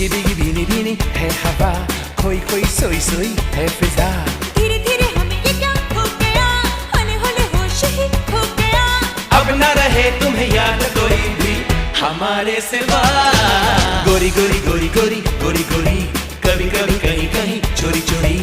बिगी बिगी भीनी भीनी है हवा, खोई खोई सोई सोई है फिजा। धीरे धीरे हमें ये क्या हो गया, होले होले होश ही खो गया। अब न रहे तुम्हें याद कोई भी हमारे सिवा। गोरी गोरी गोरी गोरी गोरी गोरी, कभी कभी कहीं कहीं चोरी चोरी।